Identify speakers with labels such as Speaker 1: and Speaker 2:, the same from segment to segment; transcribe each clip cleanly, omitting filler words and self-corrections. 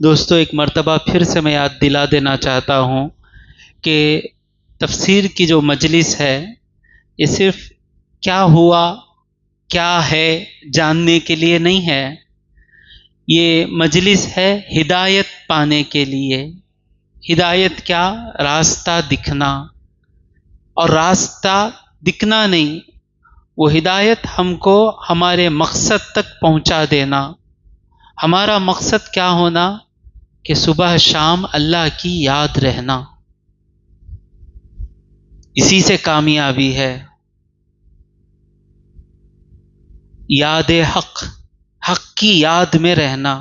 Speaker 1: دوستو ایک مرتبہ پھر سے میں یاد دلا دینا چاہتا ہوں کہ تفسیر کی جو مجلس ہے یہ صرف کیا ہوا کیا ہے جاننے کے لیے نہیں ہے، یہ مجلس ہے ہدایت پانے کے لیے۔ ہدایت کیا؟ راستہ دکھنا، اور راستہ دکھنا نہیں، وہ ہدایت ہم کو ہمارے مقصد تک پہنچا دینا۔ ہمارا مقصد کیا ہونا؟ کہ صبح شام اللہ کی یاد رہنا، اسی سے کامیابی ہے۔ یاد حق، حق کی یاد میں رہنا،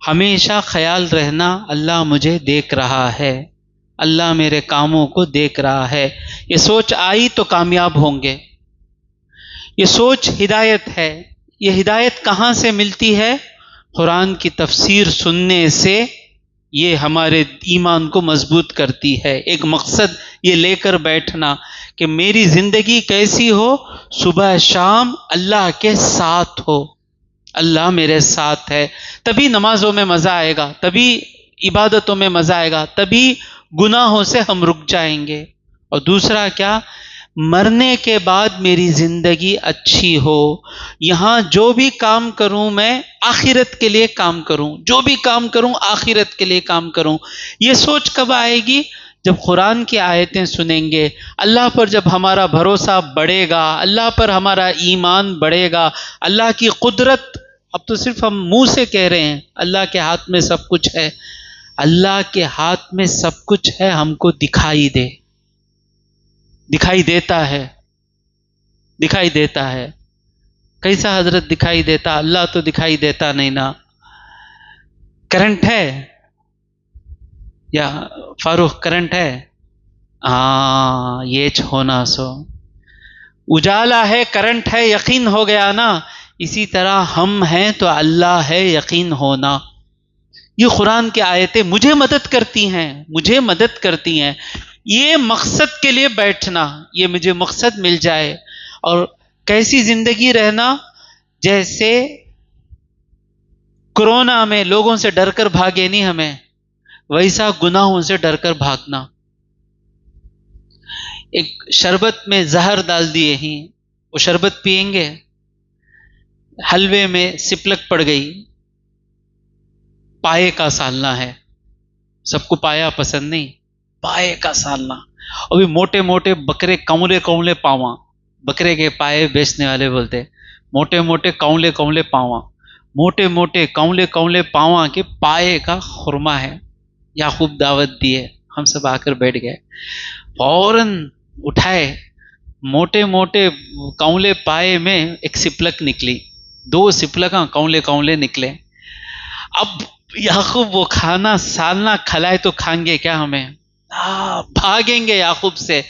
Speaker 1: ہمیشہ خیال رہنا اللہ مجھے دیکھ رہا ہے، اللہ میرے کاموں کو دیکھ رہا ہے۔ یہ سوچ آئی تو کامیاب ہوں گے۔ یہ سوچ ہدایت ہے۔ یہ ہدایت کہاں سے ملتی ہے؟ قرآن کی تفسیر سننے سے یہ ہمارے ایمان کو مضبوط کرتی ہے۔ ایک مقصد یہ لے کر بیٹھنا کہ میری زندگی کیسی ہو؟ صبح شام اللہ کے ساتھ ہو، اللہ میرے ساتھ ہے، تبھی نمازوں میں مزہ آئے گا، تبھی عبادتوں میں مزہ آئے گا، تبھی گناہوں سے ہم رک جائیں گے۔ اور دوسرا کیا؟ مرنے کے بعد میری زندگی اچھی ہو، یہاں جو بھی کام کروں میں آخرت کے لیے کام کروں، جو بھی کام کروں آخرت کے لیے کام کروں۔ یہ سوچ کب آئے گی؟ جب قرآن کی آیتیں سنیں گے، اللہ پر جب ہمارا بھروسہ بڑھے گا، اللہ پر ہمارا ایمان بڑھے گا، اللہ کی قدرت، اب تو صرف ہم منہ سے کہہ رہے ہیں اللہ کے ہاتھ میں سب کچھ ہے، اللہ کے ہاتھ میں سب کچھ ہے، ہم کو دکھائی دے، دکھائی دیتا ہے، دکھائی دیتا ہے۔ کیسا حضرت دکھائی دیتا؟ اللہ تو دکھائی دیتا نہیں نا۔ کرنٹ ہے یا فاروق، کرنٹ ہے؟ ہاں، یہ ہونا سو اجالا ہے، کرنٹ ہے، یقین ہو گیا نا۔ اسی طرح ہم ہیں تو اللہ ہے، یقین ہونا۔ یہ قرآن کی آیتیں مجھے مدد کرتی ہیں، مجھے مدد کرتی ہیں۔ یہ مقصد کے لیے بیٹھنا، یہ مجھے مقصد مل جائے۔ اور کیسی زندگی رہنا؟ جیسے کورونا میں لوگوں سے ڈر کر بھاگے نہیں ہمیں، ویسا گناہوں سے ڈر کر بھاگنا۔ ایک شربت میں زہر ڈال دیے ہی، وہ شربت پئیں گے، حلوے میں سپلک پڑ گئی، پائے کا سالنا ہے، سب کو پایا پسند نہیں، پائے کا سالنا۔ اور بھی موٹے موٹے بکرے، کونلے کونلے پاواں، بکرے کے پائے بیچنے والے بولتے موٹے موٹے کونلے کونلے پاواں، موٹے موٹے کونلے کونلے پاواں کے پائے کا خرما ہے۔ یعقوب دعوت دیے، ہم سب آ کر بیٹھ گئے، فوراً اٹھائے، موٹے موٹے کونلے پائے میں ایک سپلک نکلی، 2 سپلکاں کونلے کونلے نکلے۔ اب یعقوب وہ کھانا سالنا کھلائے تو کھائیں گے کیا ہمیں؟ بھاگیں گے یعقوب سے۔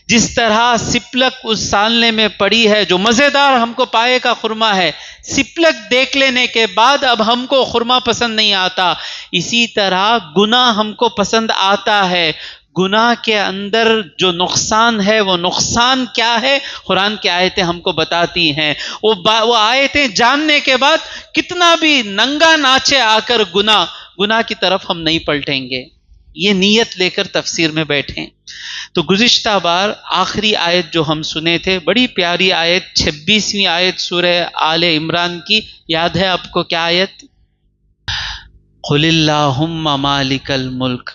Speaker 1: جس طرح سپلک اس سالنے میں پڑی ہے جو مزیدار ہم کو پائے کا خرما ہے، سپلک دیکھ لینے کے بعد اب ہم کو خرما پسند نہیں آتا، اسی طرح گناہ ہم کو پسند آتا ہے۔ گناہ کے اندر جو نقصان ہے، وہ نقصان کیا ہے؟ قرآن کی آیتیں ہم کو بتاتی ہیں۔ وہ آیتیں جاننے کے بعد کتنا بھی ننگا ناچے آ کر گناہ کی طرف ہم نہیں پلٹیں گے۔ یہ نیت لے کر تفسیر میں بیٹھیں۔ تو گزشتہ بار آخری آیت جو ہم سنے تھے، بڑی پیاری آیت، 26ویں آیت سورہ آل عمران کی، یاد ہے آپ کو کیا آیت؟ قل اللہم مالک الملک،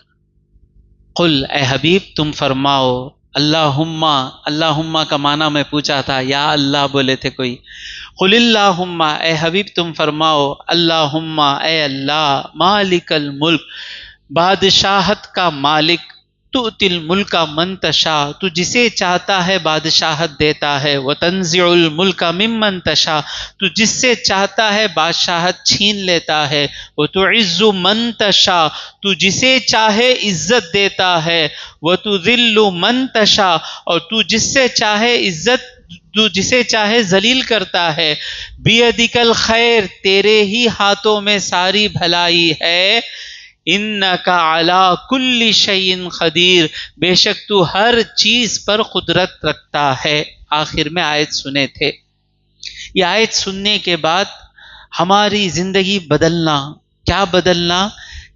Speaker 1: قل اے حبیب تم فرماؤ، اللہم کا معنی میں پوچھا تھا، یا اللہ بولے تھے کوئی، قل اللہم اے حبیب تم فرماؤ، اللہم اے اللہ، مالک الملک بادشاہت کا مالک، تؤتی الملک من تشاء تو جسے چاہتا ہے بادشاہت دیتا ہے، وتنزع الملک ممن تشاء تو جس سے چاہتا ہے بادشاہت چھین لیتا ہے، وتعز من تشاء تو جسے چاہے عزت دیتا ہے، وتذل من تشاء اور تو جس سے چاہے عزت، تو جسے چاہے ذلیل کرتا ہے، بیدک الخیر تیرے ہی ہاتھوں میں ساری بھلائی ہے، انک علی کل شیء قدیر بے شک تو ہر چیز پر قدرت رکھتا ہے۔ آخر میں آیت سنے تھے۔ یہ آیت سننے کے بعد ہماری زندگی بدلنا، کیا بدلنا؟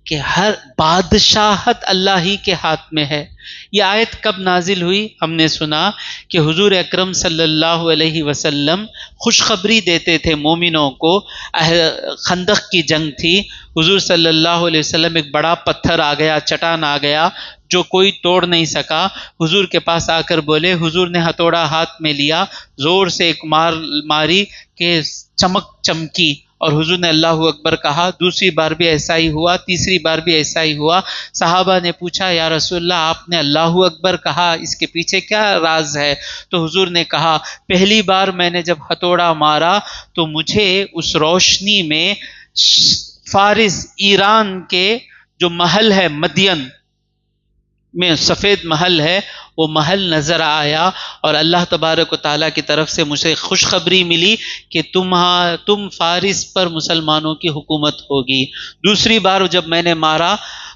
Speaker 1: کہ ہر بادشاہت اللہ ہی کے ہاتھ میں ہے۔ یہ آیت کب نازل ہوئی؟ ہم نے سنا کہ حضور اکرم صلی اللہ علیہ وسلم خوشخبری دیتے تھے مومنوں کو۔ خندق کی جنگ تھی، حضور صلی اللہ علیہ وسلم، ایک بڑا پتھر آ گیا، چٹان آ گیا جو کوئی توڑ نہیں سکا، حضور کے پاس آ کر بولے، حضور نے ہتھوڑا ہاتھ میں لیا، زور سے ایک ماری کہ چمک چمکی، اور حضور نے اللہ اکبر کہا، دوسری بار بھی ایسا ہی ہوا، تیسری بار بھی ایسا ہی ہوا۔ صحابہ نے پوچھا، یا رسول اللہ آپ نے اللہ اکبر کہا، اس کے پیچھے کیا راز ہے؟ تو حضور نے کہا، پہلی بار میں نے جب ہتھوڑا مارا تو مجھے اس روشنی میں فارس، ایران کے جو محل ہے مدین میں، سفید محل ہے، وہ محل نظر آیا، اور اللہ تبارک و تعالیٰ کی طرف سے مجھے خوشخبری ملی کہ تم فارس پر مسلمانوں کی حکومت ہوگی۔ دوسری بار جب میں نے مارا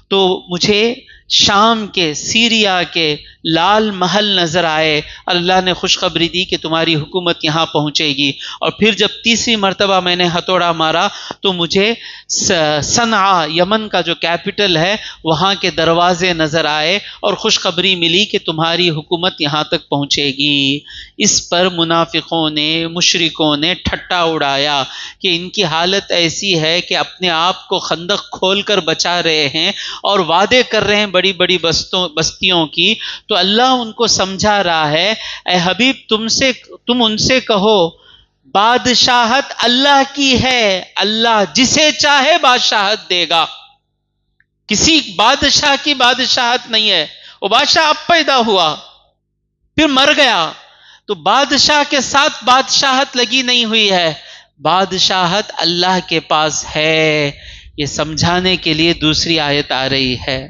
Speaker 1: تو مجھے شام کے، سیریا کے لال محل نظر آئے، اللہ نے خوشخبری دی کہ تمہاری حکومت یہاں پہنچے گی۔ اور پھر جب تیسری مرتبہ میں نے ہتھوڑا مارا تو مجھے صنعاء، یمن کا جو کیپٹل ہے، وہاں کے دروازے نظر آئے اور خوشخبری ملی کہ تمہاری حکومت یہاں تک پہنچے گی۔ اس پر منافقوں نے، مشرکوں نے ٹھٹا اڑایا کہ ان کی حالت ایسی ہے کہ اپنے آپ کو خندق کھول کر بچا رہے ہیں اور وعدے کر رہے ہیں بڑی بڑی بستیوں کی، تو اللہ ان کو سمجھا رہا ہے، اے حبیب تم ان سے کہو بادشاہت اللہ کی ہے، اللہ جسے چاہے بادشاہت دے گا، کسی بادشاہ کی بادشاہت نہیں ہے۔ وہ بادشاہ اب پیدا ہوا پھر مر گیا، تو بادشاہ کے ساتھ بادشاہت لگی نہیں ہوئی ہے، بادشاہت اللہ کے پاس ہے۔ یہ سمجھانے کے لیے دوسری آیت آ رہی ہے۔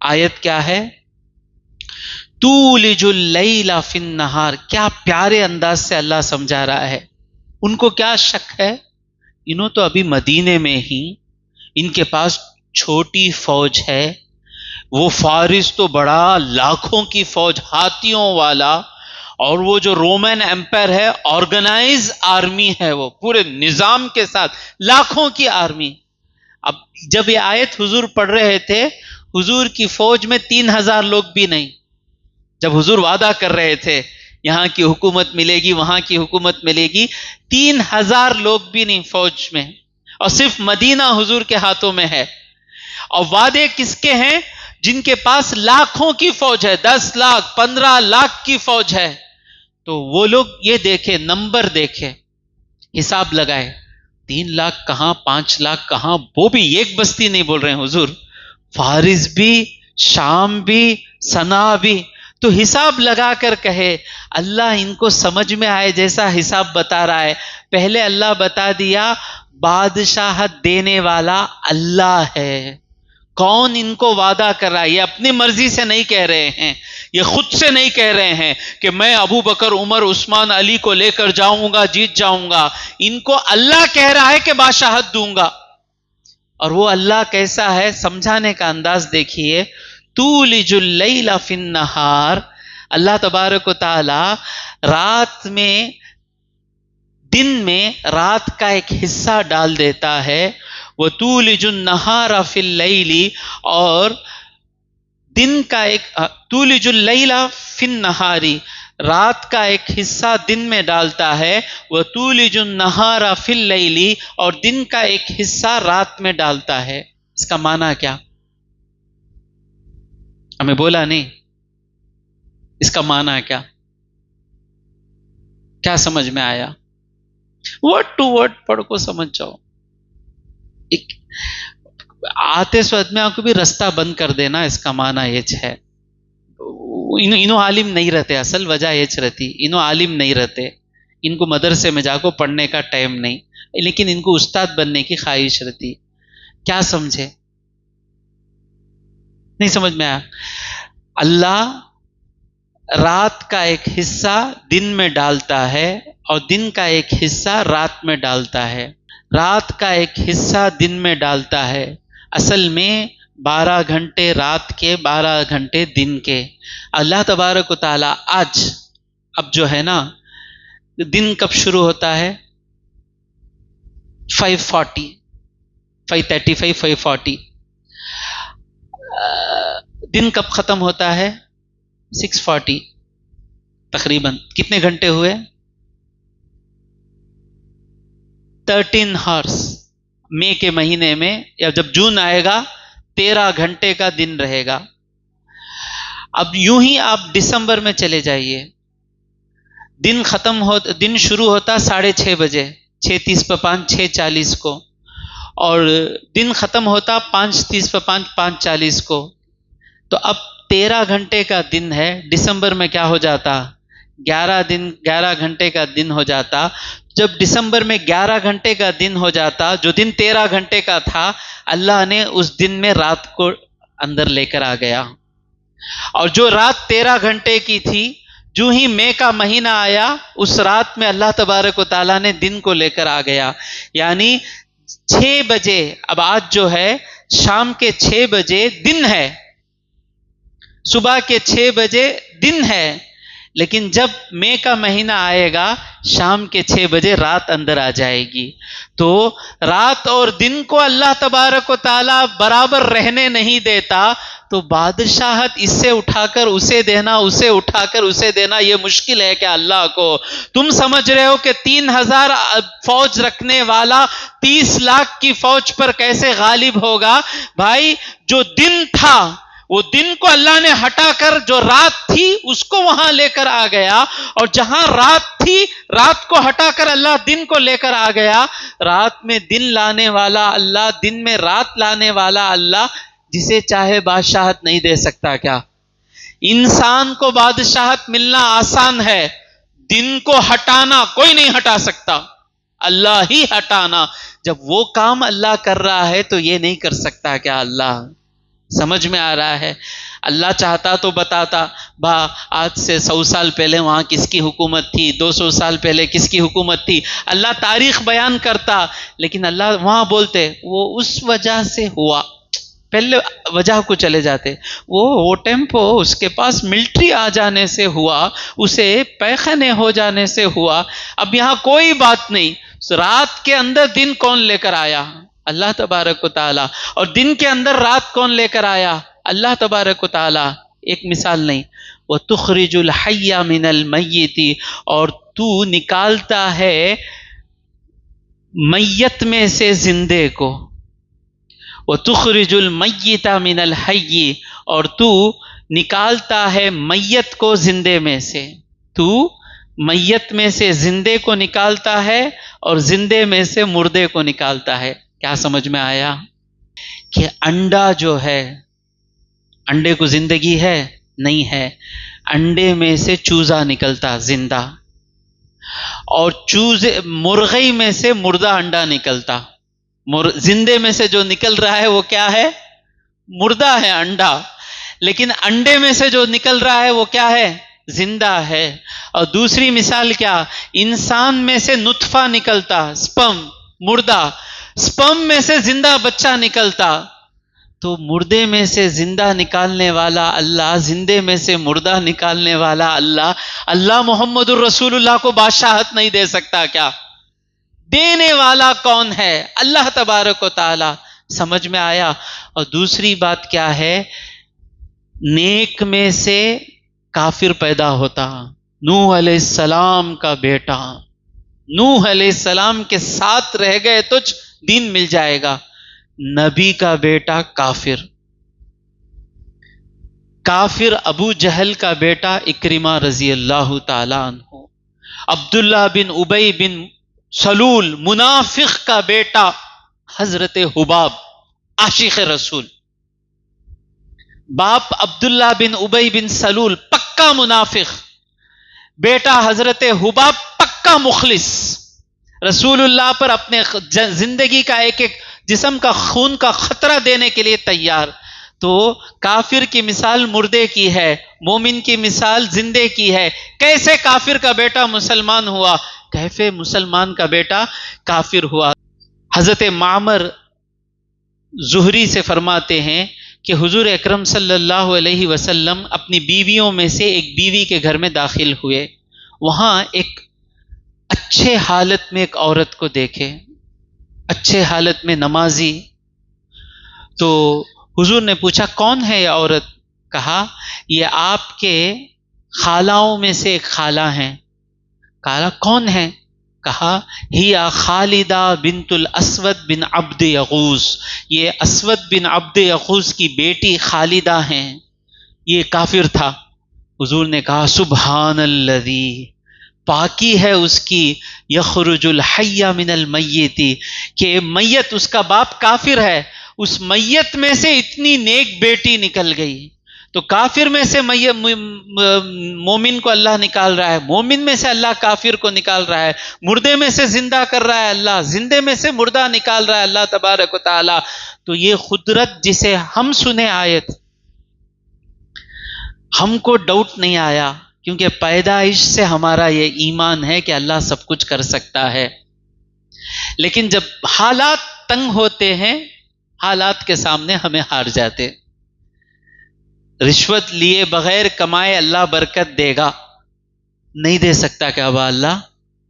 Speaker 1: آیت کیا ہے؟ تولج اللیل فی النہار۔ کیا پیارے انداز سے اللہ سمجھا رہا ہے۔ ان کو کیا شک ہے؟ انہوں تو ابھی مدینے میں ہی، ان کے پاس چھوٹی فوج ہے، وہ فارس تو بڑا لاکھوں کی فوج، ہاتھیوں والا، اور وہ جو رومن امپائر ہے آرگنائز آرمی ہے، وہ پورے نظام کے ساتھ لاکھوں کی آرمی۔ اب جب یہ آیت حضور پڑھ رہے تھے، حضور کی فوج میں 3000 لوگ بھی نہیں۔ جب حضور وعدہ کر رہے تھے یہاں کی حکومت ملے گی، وہاں کی حکومت ملے گی، 3000 لوگ بھی نہیں فوج میں، اور صرف مدینہ حضور کے ہاتھوں میں ہے۔ اور وعدے کس کے ہیں؟ جن کے پاس لاکھوں کی فوج ہے، 10 لاکھ 15 لاکھ کی فوج ہے۔ تو وہ لوگ یہ دیکھے، نمبر دیکھے، حساب لگائے، 3 لاکھ کہاں، 5 لاکھ کہاں، وہ بھی ایک بستی نہیں بول رہے ہیں حضور، فارس بھی، شام بھی، صنعاء بھی۔ تو حساب لگا کر کہے، اللہ ان کو سمجھ میں آئے جیسا حساب بتا رہا ہے۔ پہلے اللہ بتا دیا بادشاہت دینے والا اللہ ہے۔ کون ان کو وعدہ کر رہا ہے؟ یہ اپنی مرضی سے نہیں کہہ رہے ہیں، یہ خود سے نہیں کہہ رہے ہیں کہ میں ابو بکر، عمر، عثمان، علی کو لے کر جاؤں گا، جیت جاؤں گا۔ ان کو اللہ کہہ رہا ہے کہ بادشاہت دوں گا۔ اور وہ اللہ کیسا ہے سمجھانے کا انداز دیکھیے۔ تولج اللیل فی النہار، اللہ تبارک و تعالی رات میں، دن میں رات کا ایک حصہ ڈال دیتا ہے، وَتُولِجُ النَّهَارَ فِي اللَّيْلِ، اور دن کا ایک، تولج اللیل فی النہاری، رات کا ایک حصہ دن میں ڈالتا ہے، وَتُولِجُ النَّهَارَ فِي اللَّيْلِ، اور دن کا ایک حصہ رات میں ڈالتا ہے۔ اس کا معنی کیا؟ ہمیں بولا نہیں، اس کا معنی کیا؟ کیا سمجھ میں آیا؟ ورڈ ٹو ورڈ پڑھ کو سمجھ جاؤ۔ آتے سو آدمیوں کو بھی رستہ بند کر دینا، اس کا معنی یہ ہے۔ انہوں عالم نہیں رہتے، اصل وجہ یہ رہتی، انہوں عالم نہیں رہتے، ان کو مدرسے میں جا کو پڑھنے کا ٹائم نہیں، لیکن ان کو استاد بننے کی خواہش رہتی۔ کیا سمجھے؟ نہیں سمجھ میں آیا؟ اللہ رات کا ایک حصہ دن میں ڈالتا ہے اور دن کا ایک حصہ رات میں ڈالتا ہے، رات کا ایک حصہ دن میں ڈالتا ہے۔ اصل میں 12 گھنٹے رات کے، 12 گھنٹے دن کے۔ اللہ تبارک و تعالی آج، اب جو ہے نا، دن کب شروع ہوتا ہے؟ 5:40، 5:35، 5:40۔ دن کب ختم ہوتا ہے؟ 6:40 تقریباً. کتنے گھنٹے ہوئے؟ 13 ہارس. مئی کے مہینے میں یا جب جون آئے گا 13 گھنٹے کا دن رہے گا. اب یوں ہی آپ دسمبر میں چلے جائیے، دن شروع ہوتا 6:30 بجے، 6:30 6:40 کو، اور دن ختم ہوتا 5:30 5:40 کو. تو اب 13 گھنٹے کا دن ہے. دسمبر میں کیا ہو جاتا؟ 11 گھنٹے کا دن ہو جاتا. جب دسمبر میں 11 گھنٹے کا دن ہو جاتا، جو دن 13 گھنٹے کا تھا، اللہ نے اس دن میں رات کو اندر لے کر آ گیا. اور جو رات 13 گھنٹے کی تھی، جو ہی مئی کا مہینہ آیا، اس رات میں اللہ تبارک و تعالیٰ نے دن کو لے کر آ گیا. یعنی 6 بجے، اب آج جو ہے شام کے 6 بجے دن ہے، صبح کے 6 بجے دن ہے، لیکن جب مئی کا مہینہ آئے گا شام کے 6 بجے رات اندر آ جائے گی. تو رات اور دن کو اللہ تبارک و تعالیٰ برابر رہنے نہیں دیتا. تو بادشاہت اس سے اٹھا کر اسے دینا، اسے اٹھا کر اسے دینا، یہ مشکل ہے کیا اللہ کو؟ تم سمجھ رہے ہو کہ 3,000 فوج رکھنے والا 30 لاکھ کی فوج پر کیسے غالب ہوگا؟ بھائی، جو دن تھا وہ دن کو اللہ نے ہٹا کر جو رات تھی اس کو وہاں لے کر آ گیا، اور جہاں رات تھی رات کو ہٹا کر اللہ دن کو لے کر آ گیا. رات میں دن لانے والا اللہ، دن میں رات لانے والا اللہ، جسے چاہے بادشاہت نہیں دے سکتا کیا؟ انسان کو بادشاہت ملنا آسان ہے، دن کو ہٹانا کوئی نہیں ہٹا سکتا، اللہ ہی ہٹانا. جب وہ کام اللہ کر رہا ہے تو یہ نہیں کر سکتا کیا اللہ؟ سمجھ میں آ رہا ہے؟ اللہ چاہتا تو بتاتا، آج سے 100 سال پہلے وہاں کس کی حکومت تھی، 200 سال پہلے کس کی حکومت تھی. اللہ تاریخ بیان کرتا، لیکن اللہ وہاں بولتے وہ اس وجہ سے ہوا. پہلے وجہ کو چلے جاتے، وہ ٹیمپو اس کے پاس ملٹری آ جانے سے ہوا، اسے پیخانے ہو جانے سے ہوا. اب یہاں کوئی بات نہیں. رات کے اندر دن کون لے کر آیا؟ اللہ تبارک و تعالی. اور دن کے اندر رات کون لے کر آیا؟ اللہ تبارک و تعالی. ایک مثال نہیں، وَتُخْرِجُ الْحَيَّ مِنَ الْمَيِّتِ، اور تو نکالتا ہے میت میں سے زندے کو. وَتُخْرِجُ الْمَيِّتَ مِنَ الْحَيِّ، اور تو نکالتا ہے میت کو زندے میں سے. تو میت میں سے زندے کو نکالتا ہے اور زندے میں سے مردے کو نکالتا ہے. کیا سمجھ میں آیا؟ کہ انڈا جو ہے، انڈے کو زندگی ہے نہیں ہے، انڈے میں سے چوزا نکلتا زندہ، اور مرغی میں سے مردہ انڈا نکلتا. زندے میں سے جو نکل رہا ہے وہ کیا ہے؟ مردہ ہے انڈا. لیکن انڈے میں سے جو نکل رہا ہے وہ کیا ہے؟ زندہ ہے. اور دوسری مثال کیا؟ انسان میں سے نطفہ نکلتا، سپرم، مردہ. سپرم میں سے زندہ بچہ نکلتا. تو مردے میں سے زندہ نکالنے والا اللہ، زندے میں سے مردہ نکالنے والا اللہ، اللہ محمد الرسول اللہ کو بادشاہت نہیں دے سکتا کیا؟ دینے والا کون ہے؟ اللہ تبارک و تعالی. سمجھ میں آیا؟ اور دوسری بات کیا ہے؟ نیک میں سے کافر پیدا ہوتا. نوح علیہ السلام کا بیٹا، نوح علیہ السلام کے ساتھ رہ گئے تو دین مل جائے گا. نبی کا بیٹا کافر. کافر ابو جہل کا بیٹا اکرمہ رضی اللہ تعالی عنہ. عبداللہ بن ابی بن سلول منافق کا بیٹا حضرت حباب عاشق رسول. باپ عبداللہ بن ابی بن سلول پکا منافق، بیٹا حضرت حباب پکا مخلص، رسول اللہ پر اپنے زندگی کا ایک ایک جسم کا خون کا خطرہ دینے کے لیے تیار. تو کافر کی مثال مردے کی ہے، مومن کی مثال زندے کی ہے. کیسے کافر کا بیٹا مسلمان ہوا؟ کیسے مسلمان کا بیٹا کافر ہوا؟ حضرت معمر زہری سے فرماتے ہیں کہ حضور اکرم صلی اللہ علیہ وسلم اپنی بیویوں میں سے ایک بیوی کے گھر میں داخل ہوئے. وہاں ایک اچھے حالت میں ایک عورت کو دیکھے، اچھے حالت میں نمازی. تو حضور نے پوچھا کون ہے یہ عورت؟ کہا یہ آپ کے خالاؤں میں سے ایک خالہ ہیں. کہا کون ہیں؟ کہا ہی خالدہ بنت الاسود بن عبد یغوث، یہ اسود بن عبد یغوث کی بیٹی خالدہ ہیں. یہ کافر تھا. حضور نے کہا سبحان الذی، پاکی ہے اس کی، یخرج الحی من المیت، کہ میت اس کا باپ کافر ہے، اس میت میں سے اتنی نیک بیٹی نکل گئی. تو کافر میں سے مومن کو اللہ نکال رہا ہے، مومن میں سے اللہ کافر کو نکال رہا ہے، مردے میں سے زندہ کر رہا ہے اللہ، زندے میں سے مردہ نکال رہا ہے اللہ تبارک و تعالی. تو یہ قدرت جسے ہم سنے آیت، ہم کو ڈاؤٹ نہیں آیا، کیونکہ پیدائش سے ہمارا یہ ایمان ہے کہ اللہ سب کچھ کر سکتا ہے. لیکن جب حالات تنگ ہوتے ہیں، حالات کے سامنے ہمیں ہار جاتے. رشوت لیے بغیر کمائے اللہ برکت دے گا، نہیں دے سکتا کیا با اللہ؟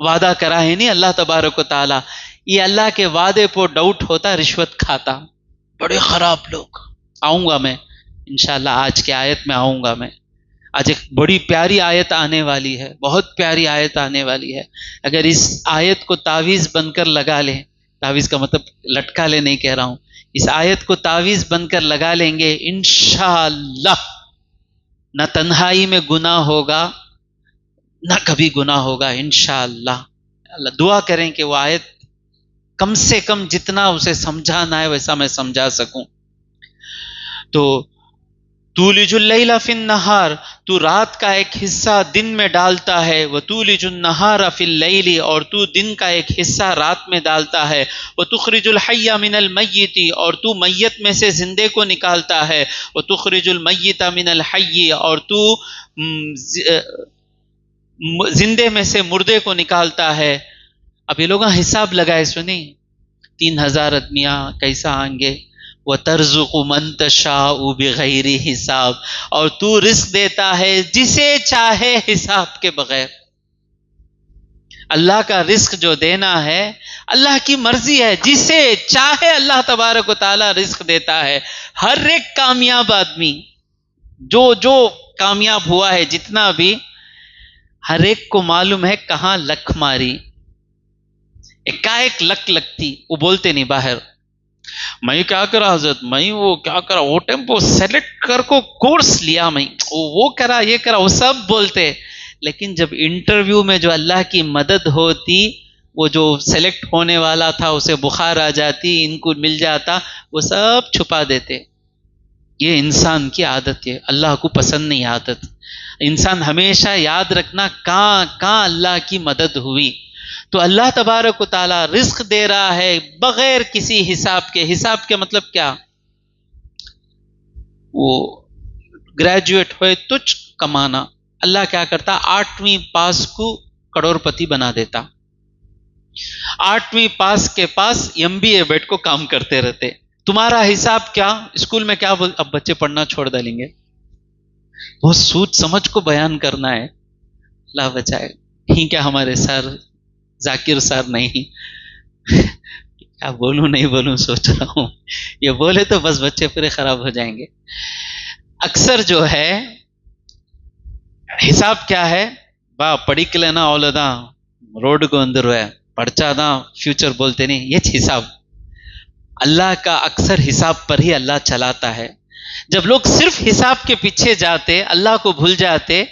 Speaker 1: وعدہ کرا ہے نہیں اللہ تبارک و تعالی. یہ اللہ کے وعدے پر ڈاؤٹ ہوتا، رشوت کھاتا. بڑے خراب لوگ. آؤں گا میں انشاءاللہ، آج کی آیت میں آؤں گا میں. آج ایک بڑی پیاری آیت آنے والی ہے، بہت پیاری آیت آنے والی ہے. اگر اس آیت کو تعویذ بن کر لگا لیں، تعویذ کا مطلب لٹکا لے نہیں کہہ رہا ہوں، اس آیت کو تعویذ بن کر لگا لیں گے، انشاءاللہ نہ تنہائی میں گناہ ہوگا، نہ کبھی گناہ ہوگا انشاءاللہ. اللہ دعا کریں کہ وہ آیت کم سے کم جتنا اسے سمجھانا ہے ویسا میں سمجھا سکوں. تو تولج اللیل فی النہار، تو رات کا ایک حصہ دن میں ڈالتا ہے، وتولج النہار فی اللیل، اور تو دن کا ایک حصہ رات میں ڈالتا ہے، وتخرج الحی من المیت، اور تو میت میں سے زندے کو نکالتا ہے، وتخرج المیت من الحی، اور تو زندے میں سے مردے کو نکالتا ہے. اب یہ لوگ حساب لگائے سنیں، 3000 آدمیاں کیسا آئیں گے؟ وَتَرْزُقُ مَن تَشَاءُ بِغَيْرِ حساب، اور تو رزق دیتا ہے جسے چاہے حساب کے بغیر. اللہ کا رزق جو دینا ہے اللہ کی مرضی ہے، جسے چاہے اللہ تبارک و تعالی رزق دیتا ہے. ہر ایک کامیاب آدمی جو کامیاب ہوا ہے، جتنا بھی، ہر ایک کو معلوم ہے کہاں لک ماری. ایک لک لگتی، وہ بولتے نہیں باہر. میں کیا کرا حضرت، میں وہ کیا کرا، وہ ٹیمپو سیلیکٹ کر کو کورس لیا، میں وہ کرا یہ کرا، وہ سب بولتے. لیکن جب انٹرویو میں جو اللہ کی مدد ہوتی، وہ جو سیلیکٹ ہونے والا تھا اسے بخار آ جاتی، ان کو مل جاتا، وہ سب چھپا دیتے. یہ انسان کی عادت ہے، اللہ کو پسند نہیں عادت. انسان ہمیشہ یاد رکھنا کہاں اللہ کی مدد ہوئی. تو اللہ تبارک و تعالی رزق دے رہا ہے بغیر کسی حساب کے. حساب کے مطلب کیا؟ وہ گریجویٹ ہوئے تجھ کمانا. اللہ کیا کرتا؟ 8ویں پاس کو کروڑ پتی بنا دیتا. 8ویں پاس کے پاس MBA بیٹھ کو کام کرتے رہتے. تمہارا حساب کیا؟ اسکول میں کیا اب بچے پڑھنا چھوڑ ڈالیں گے. بہت سوچ سمجھ کو بیان کرنا ہے، اللہ بچائے. ٹھیک ہے، ہمارے سر ذاکر صاحب نہیں، کیا بولوں نہیں بولوں سوچ رہا ہوں. یہ بولے تو بس بچے پورے خراب ہو جائیں گے. اکثر جو ہے حساب کیا ہے، با پڑھ لینا اولدا روڈ کو اندر ہے پڑچا دا فیوچر بولتے نہیں، یہ حساب. اللہ کا اکثر حساب پر ہی اللہ چلاتا ہے. جب لوگ صرف حساب کے پیچھے جاتے، اللہ کو بھول جاتے،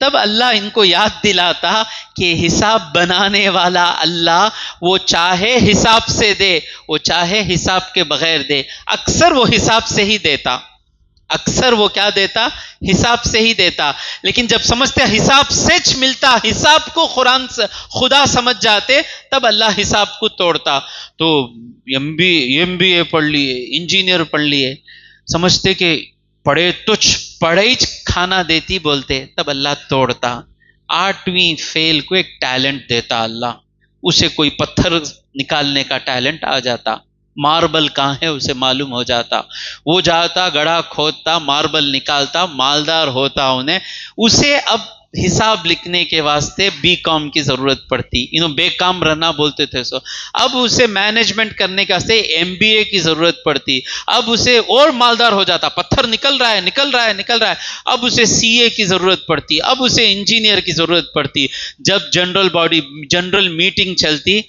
Speaker 1: تب اللہ ان کو یاد دلاتا کہ حساب بنانے والا اللہ، وہ چاہے حساب سے دے، وہ چاہے حساب کے بغیر دے. اکثر وہ حساب سے ہی دیتا، اکثر وہ کیا دیتا؟ حساب سے ہی دیتا. لیکن جب سمجھتے حساب سچ ملتا، حساب کو قرآن سے خدا سمجھ جاتے، تب اللہ حساب کو توڑتا. تو MBA پڑھ لیے، انجینئر پڑھ لیے، سمجھتے کہ پڑھے تجھ پڑھے کھانا دیتی بولتے، تب اللہ توڑتا. 8ویں فیل کو ایک ٹیلنٹ دیتا اللہ، اسے کوئی پتھر نکالنے کا ٹیلنٹ آ جاتا. ماربل کہاں ہے اسے معلوم ہو جاتا، وہ جاتا گڑھا کھودتا، ماربل نکالتا، مالدار ہوتا انہیں. اسے اب حساب لکھنے کے واسطے بی کام کی ضرورت پڑتی، بے کام رہنا بولتے تھے سو، اب اسے مینجمنٹ کرنے کے واسطے ایم بی اے کی ضرورت پڑتی، اب اسے اور مالدار ہو جاتا، پتھر نکل رہا ہے نکل رہا ہے نکل رہا ہے، اب اسے سی اے کی ضرورت پڑتی، اب اسے انجینئر کی ضرورت پڑتی۔ جب جنرل میٹنگ چلتی،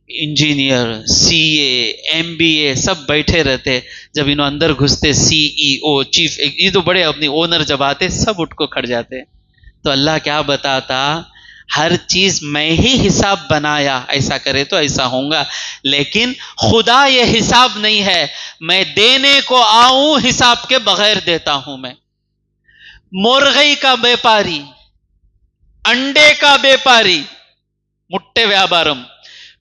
Speaker 1: انجینئر، سی اے، ایم بی اے سب بیٹھے رہتے، جب اندر گھستے سی ای او چیف، یہ تو بڑے اپنی اونر جب آتے سب اٹھ کو کھڑ جاتے۔ تو اللہ کیا بتاتا، ہر چیز میں ہی حساب بنایا، ایسا کرے تو ایسا ہوگا، لیکن خدا یہ حساب نہیں ہے، میں دینے کو آؤں حساب کے بغیر دیتا ہوں۔ میں مرغئی کا بیپاری، انڈے کا بیپاری،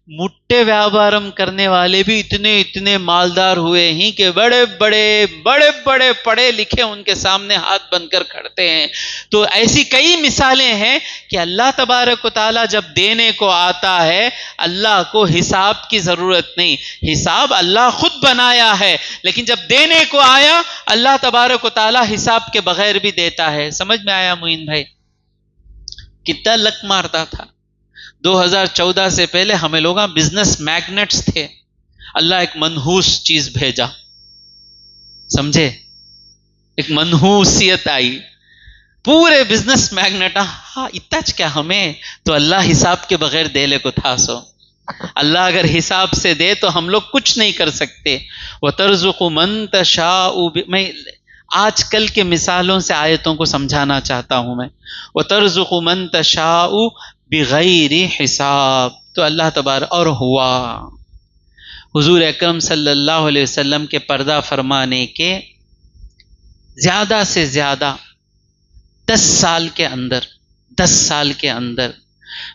Speaker 1: مٹے ویابارم کرنے والے بھی اتنے مالدار ہوئے ہیں کہ بڑے بڑے پڑھے لکھے ان کے سامنے ہاتھ بن کر کھڑتے ہیں۔ تو ایسی کئی مثالیں ہیں کہ اللہ تبارک و تعالیٰ جب دینے کو آتا ہے، اللہ کو حساب کی ضرورت نہیں، حساب اللہ خود بنایا ہے، لیکن جب دینے کو آیا اللہ تبارک و تعالیٰ حساب کے بغیر بھی دیتا ہے۔ سمجھ میں آیا معین بھائی؟ کتنا لک مارتا تھا 2014 سے پہلے، ہمیں لوگ بزنس میگنٹس تھے، اللہ ایک منحوس چیز بھیجا، سمجھے؟ ایک منحوسیت آئی، پورے بزنس میگنٹ، ہاں اتنا کیا ہمیں تو اللہ حساب کے بغیر دے لے کو تھا سو، اللہ اگر حساب سے دے تو ہم لوگ کچھ نہیں کر سکتے۔ وَتَرْزُقُ مَن تَشَاءُ، میں آج کل کے مثالوں سے آیتوں کو سمجھانا چاہتا ہوں میں۔ وَتَرْزُقُ مَن تَشَاءُ بغیر حساب، تو اللہ تبارک، اور ہوا حضور اکرم صلی اللہ علیہ وسلم کے پردہ فرمانے کے زیادہ سے زیادہ 10 سال کے اندر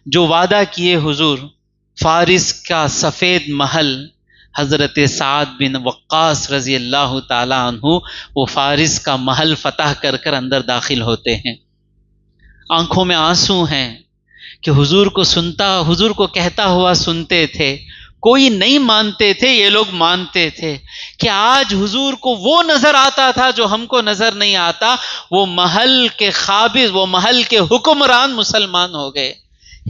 Speaker 1: جو وعدہ کیے حضور، فارس کا سفید محل، حضرت سعد بن وقاص رضی اللہ تعالی عنہ وہ فارس کا محل فتح کر کر اندر داخل ہوتے ہیں، آنکھوں میں آنسو ہیں کہ حضور کو کہتا ہوا سنتے تھے، کوئی نہیں مانتے تھے، یہ لوگ مانتے تھے کہ آج حضور کو وہ نظر آتا تھا جو ہم کو نظر نہیں آتا، وہ محل کے قابض، وہ محل کے حکمران مسلمان ہو گئے۔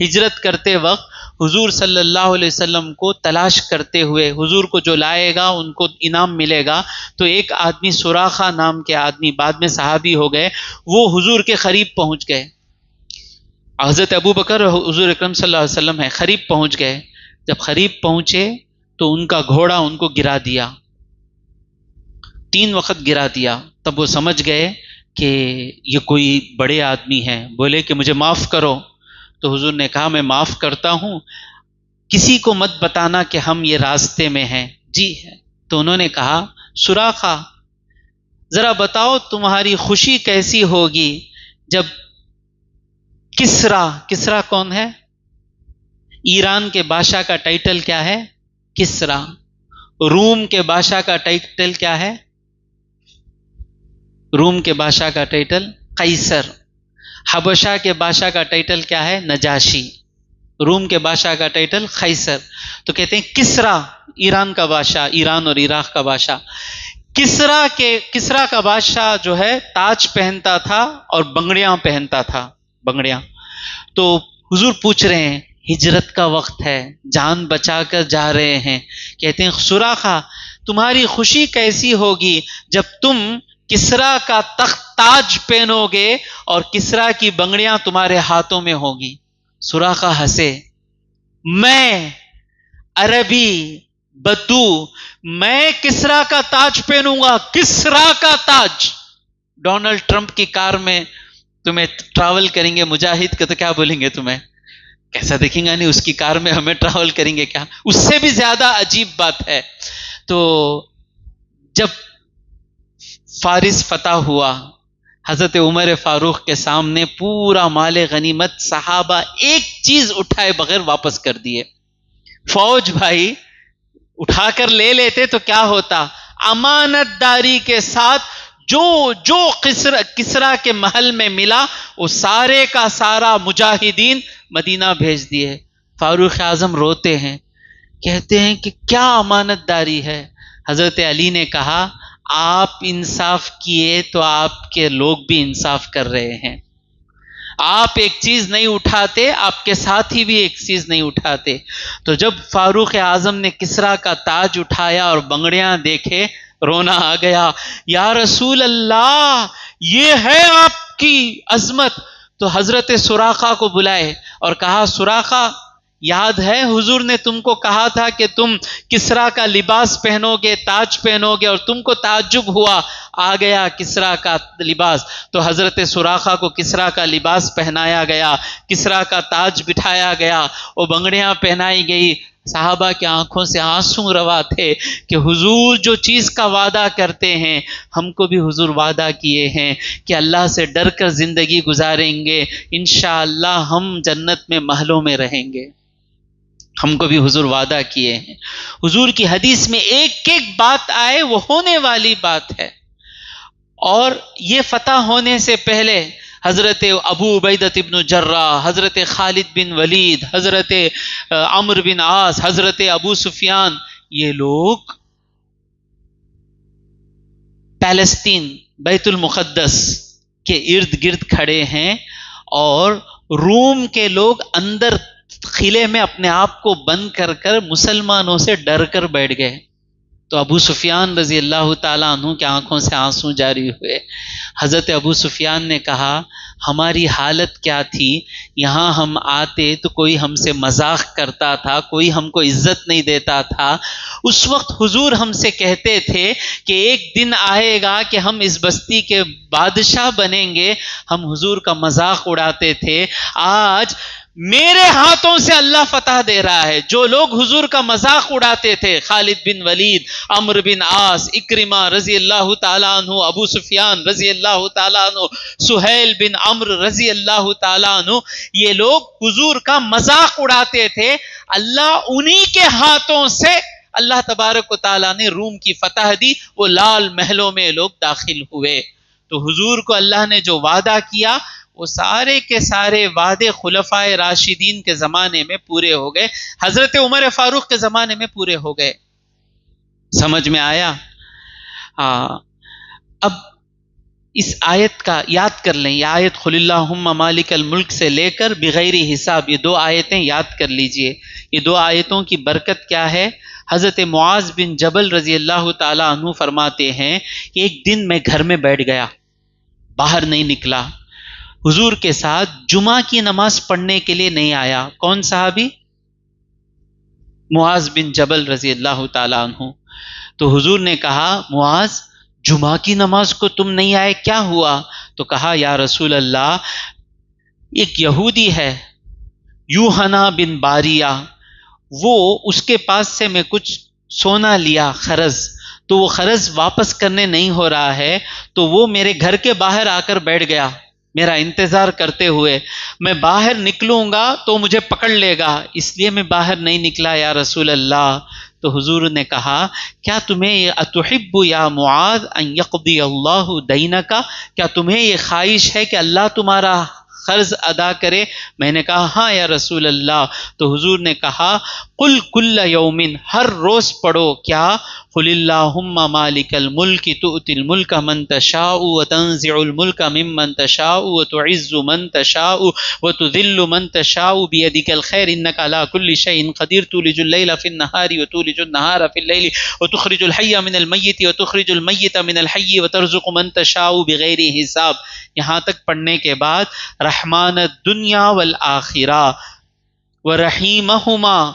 Speaker 1: ہجرت کرتے وقت حضور صلی اللہ علیہ وسلم کو تلاش کرتے ہوئے، حضور کو جو لائے گا ان کو انعام ملے گا، تو ایک آدمی سراخہ نام کے آدمی بعد میں صحابی ہو گئے، وہ حضور کے قریب پہنچ گئے، حضرت ابو بکر حضور اکرم صلی اللہ علیہ وسلم ہے، قریب پہنچ گئے، جب قریب پہنچے تو ان کا گھوڑا ان کو گرا دیا، 3 وقت گرا دیا، تب وہ سمجھ گئے کہ یہ کوئی بڑے آدمی ہیں، بولے کہ مجھے معاف کرو، تو حضور نے کہا میں معاف کرتا ہوں، کسی کو مت بتانا کہ ہم یہ راستے میں ہیں۔ جی ہے، تو انہوں نے کہا سراخہ ذرا بتاؤ تمہاری خوشی کیسی ہوگی جب کسرا کون ہے؟ ایران کے بادشاہ کا ٹائٹل کیا ہے؟ کسرا۔ روم کے بادشاہ کا ٹائٹل کیا ہے؟ روم کے بادشاہ کا ٹائٹل قیصر۔ حبشہ کے بادشاہ کا ٹائٹل کیا ہے؟ نجاشی۔ روم کے بادشاہ کا ٹائٹل قیصر۔ تو کہتے ہیں کسرا ایران کا بادشاہ، ایران اور عراق کا بادشاہ۔ کسرا کا بادشاہ جو ہے تاج پہنتا تھا اور بنگڑیاں پہنتا تھا، بنگڑیاں۔ تو حضور پوچھ رہے ہیں ہجرت کا وقت ہے، جان بچا کر جا رہے ہیں، کہتے ہیں سراخہ تمہاری خوشی کیسی ہوگی جب تم کسرا کا تخت تاج پہنو گے اور کسرا کی بنگڑیاں تمہارے ہاتھوں میں ہوگی۔ سراخہ ہنسے، میں عربی بدو، میں کسرا کا تاج پہنوں گا، کسرا کا تاج۔ ڈونلڈ ٹرمپ کی کار میں تمہیں ٹریول کریں گے مجاہد کے تو کیا بولیں گے تمہیں؟ کیسا دیکھیں گا نہیں، اس کی کار میں ہمیں ٹریول کریں گے کیا؟ اس سے بھی زیادہ عجیب بات ہے۔ تو جب فارس فتح ہوا، حضرت عمر فاروق کے سامنے پورا مال غنیمت صحابہ ایک چیز اٹھائے بغیر واپس کر دیے۔ فوج بھائی اٹھا کر لے لیتے تو کیا ہوتا؟ امانت داری کے ساتھ جو کسرا کے محل میں ملا وہ سارے کا سارا مجاہدین مدینہ بھیج دیے۔ فاروق اعظم روتے ہیں، کہتے ہیں کہ کیا امانت داری ہے؟ حضرت علی نے کہا آپ انصاف کیے تو آپ کے لوگ بھی انصاف کر رہے ہیں، آپ ایک چیز نہیں اٹھاتے، آپ کے ساتھی بھی ایک چیز نہیں اٹھاتے۔ تو جب فاروق اعظم نے کسریٰ کا تاج اٹھایا اور بنگڑیاں دیکھے، رونا آ گیا، یا رسول اللہ یہ ہے آپ کی عظمت۔ تو حضرت سراقہ کو بلائے اور کہا، سراقہ یاد ہے حضور نے تم کو کہا تھا کہ تم کسریٰ کا لباس پہنو گے، تاج پہنو گے، اور تم کو تعجب ہوا، آ گیا کسریٰ کا لباس۔ تو حضرت سراقہ کو کسریٰ کا لباس پہنایا گیا، کسریٰ کا تاج بٹھایا گیا، وہ بنگڑیاں پہنائی گئی۔ صحابہ کی آنکھوں سے آنسو روا تھے کہ حضور جو چیز کا وعدہ کرتے ہیں، ہم کو بھی حضور وعدہ کیے ہیں کہ اللہ سے ڈر کر زندگی گزاریں گے، انشاءاللہ ہم جنت میں محلوں میں رہیں گے۔ ہم کو بھی حضور وعدہ کیے ہیں۔ حضور کی حدیث میں ایک ایک بات آئے وہ ہونے والی بات ہے، اور یہ فتح ہونے سے پہلے حضرت ابو عبیدۃ بن جراح، حضرت خالد بن ولید، حضرت عمرو بن عاص، حضرت ابو سفیان، یہ لوگ پیلسطین بیت المقدس کے ارد گرد کھڑے ہیں، اور روم کے لوگ اندر قلعے میں اپنے آپ کو بند کر کر مسلمانوں سے ڈر کر بیٹھ گئے۔ تو ابو سفیان رضی اللہ تعالیٰ عنہ کی آنکھوں سے آنسو جاری ہوئے۔ حضرت ابو سفیان نے کہا، ہماری حالت کیا تھی، یہاں ہم آتے تو کوئی ہم سے مذاق کرتا تھا، کوئی ہم کو عزت نہیں دیتا تھا۔ اس وقت حضور ہم سے کہتے تھے کہ ایک دن آئے گا کہ ہم اس بستی کے بادشاہ بنیں گے، ہم حضور کا مذاق اڑاتے تھے۔ آج میرے ہاتھوں سے اللہ فتح دے رہا ہے۔ جو لوگ حضور کا مذاق اڑاتے تھے، خالد بن ولید، عمرو بن عاص، اکرمہ رضی اللہ تعالیٰ عنہ، ابو سفیان رضی اللہ تعالیٰ عنہ، سہیل بن عمرو رضی اللہ تعالیٰ عنہ، یہ لوگ حضور کا مذاق اڑاتے تھے۔ اللہ انہی کے ہاتھوں سے اللہ تبارک و تعالیٰ نے روم کی فتح دی، وہ لال محلوں میں لوگ داخل ہوئے۔ تو حضور کو اللہ نے جو وعدہ کیا، وہ سارے کے سارے وعدے خلفائے راشدین کے زمانے میں پورے ہو گئے، حضرت عمر فاروق کے زمانے میں پورے ہو گئے۔ سمجھ میں آیا؟ اب اس آیت کا یاد کر لیں، یہ آیت قل اللہم مالک الملک سے لے کر بغیر حساب، یہ دو آیتیں یاد کر لیجئے۔ یہ دو آیتوں کی برکت کیا ہے؟ حضرت معاذ بن جبل رضی اللہ تعالیٰ عنہ فرماتے ہیں کہ ایک دن میں گھر میں بیٹھ گیا، باہر نہیں نکلا، حضور کے ساتھ جمعہ کی نماز پڑھنے کے لیے نہیں آیا۔ کون صحابی؟ معاذ بن جبل رضی اللہ تعالیٰ عنہ۔ تو حضور نے کہا، معاذ جمعہ کی نماز کو تم نہیں آئے، کیا ہوا؟ تو کہا، یا رسول اللہ ایک یہودی ہے یوحنا بن باریہ، وہ اس کے پاس سے میں کچھ سونا لیا قرض، تو وہ قرض واپس کرنے نہیں ہو رہا ہے، تو وہ میرے گھر کے باہر آ کر بیٹھ گیا میرا انتظار کرتے ہوئے، میں باہر نکلوں گا تو مجھے پکڑ لے گا، اس لیے میں باہر نہیں نکلا یا رسول اللہ۔ تو حضور نے کہا، کیا تمہیں اتحب یا معاذ ان یقضی اللہ دینک، کیا تمہیں یہ خواہش ہے کہ اللہ تمہارا قرض ادا کرے؟ میں نے کہا، ہاں یا رسول اللہ۔ تو حضور نے کہا، قل کل یوم، ہر روز پڑھو، کیا؟ قل اللہم مالک الملک تؤتی الملک من تشاء وتنزع الملک ممن تشاء وتعز من تشاء وتذل من تشاء بیدک الخیر انک علی کل شیء قدیر تولج اللیل فی النہار وتولج النہار فی اللیل وتخرج الحی من المیت وتخرج المیت من الحی وترزق من تشاء بغیر حساب۔ یہاں تک پڑھنے کے بعد، رحمان الدنیا والآخرہ ورحیمہما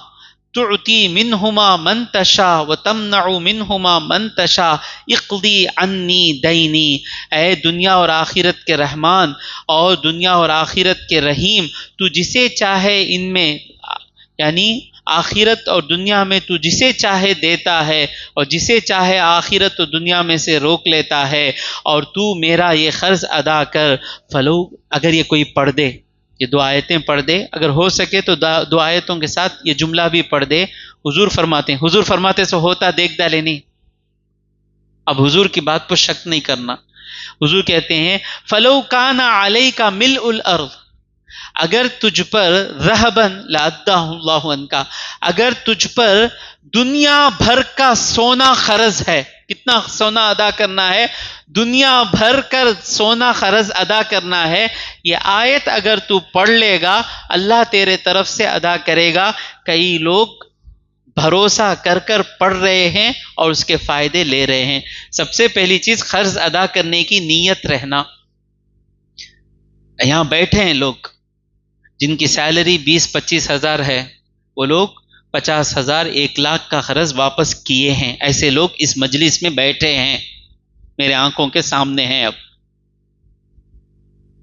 Speaker 1: تعطی منہما من تشاء وتمنع منہما من تشاء اقضی عنی دینی، اے دنیا اور آخرت کے رحمان اور دنیا اور آخرت کے رحیم، تو جسے چاہے ان میں، یعنی آخرت اور دنیا میں تو جسے چاہے دیتا ہے اور جسے چاہے آخرت اور دنیا میں سے روک لیتا ہے، اور تو میرا یہ قرض ادا کر۔ فلو، اگر یہ کوئی پڑھ دے، یہ دو آیتیں پڑھ دے، اگر ہو سکے تو دو آیتوں کے ساتھ یہ جملہ بھی پڑھ دے۔ حضور فرماتے سے ہوتا دیکھ ڈالے نہیں، اب حضور کی بات پر شک نہیں کرنا۔ حضور کہتے ہیں، فلو کان علیک ملء الارض، اگر تجھ پر رہبن لادہ اللہ عنکا، اگر تجھ پر دنیا بھر کا سونا قرض ہے، کتنا سونا ادا کرنا ہے؟ دنیا بھر کر سونا قرض ادا کرنا ہے. یہ آیت اگر تو پڑھ لے گا اللہ تیرے طرف سے ادا کرے گا. کئی لوگ بھروسہ کر کر پڑھ رہے ہیں اور اس کے فائدے لے رہے ہیں. سب سے پہلی چیز قرض ادا کرنے کی نیت رہنا. یہاں بیٹھے ہیں لوگ جن کی سیلری 20-25 ہزار ہے، وہ لوگ 50,000 1,00,000 کا قرض واپس کیے ہیں. ایسے لوگ اس مجلس میں بیٹھے ہیں، میرے آنکھوں کے سامنے ہیں. اب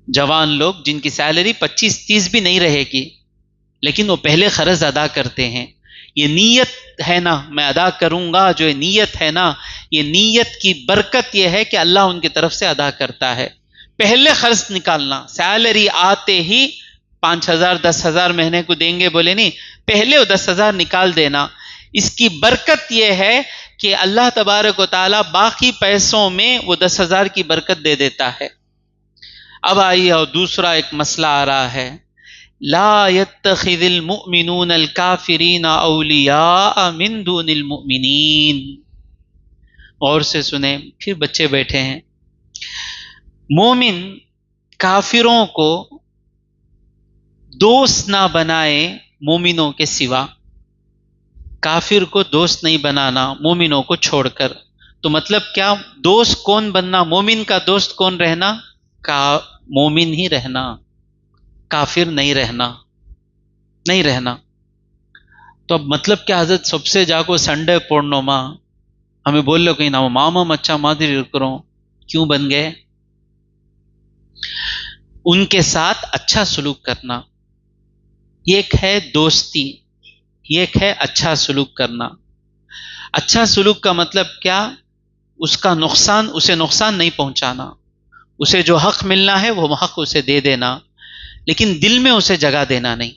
Speaker 1: جوان لوگ جن کی سیلری 25-30 بھی نہیں رہے گی، لیکن وہ پہلے قرض ادا کرتے ہیں. یہ نیت ہے نا، میں ادا کروں گا، جو نیت ہے نا، یہ نیت کی برکت یہ ہے کہ اللہ ان کی طرف سے ادا کرتا ہے. پہلے قرض نکالنا، سیلری آتے ہی 5,000 10,000 مہینے کو دیں گے بولے نہیں، پہلے وہ 10,000 نکال دینا. اس کی برکت یہ ہے کہ اللہ تبارک و تعالی باقی پیسوں میں وہ 10,000 کی برکت دے دیتا ہے. اب آئیے اور دوسرا ایک مسئلہ آ رہا ہے، لا يتخذ المؤمنون الكافرین اولیاء من دون المؤمنین. اور سے سنیں، پھر بچے بیٹھے ہیں. مومن کافروں کو دوست نہ بنائے مومنوں کے سوا. کافر کو دوست نہیں بنانا مومنوں کو چھوڑ کر. تو مطلب کیا؟ دوست کون بننا؟ مومن کا دوست کون رہنا؟ مومن ہی رہنا، کافر نہیں رہنا، نہیں رہنا. تو اب مطلب کیا حضرت سب سے جاکو سنڈے پڑھنو ماں ہمیں بول لو کہیں نہ ماما مچا مادری کرو. کیوں بن گئے؟ ان کے ساتھ اچھا سلوک کرنا. یہ ایک ہے دوستی، یہ ایک ہے اچھا سلوک کرنا. اچھا سلوک کا مطلب کیا؟ اس کا نقصان، اسے نقصان نہیں پہنچانا. اسے جو حق ملنا ہے وہ حق اسے دے دینا، لیکن دل میں اسے جگہ دینا نہیں.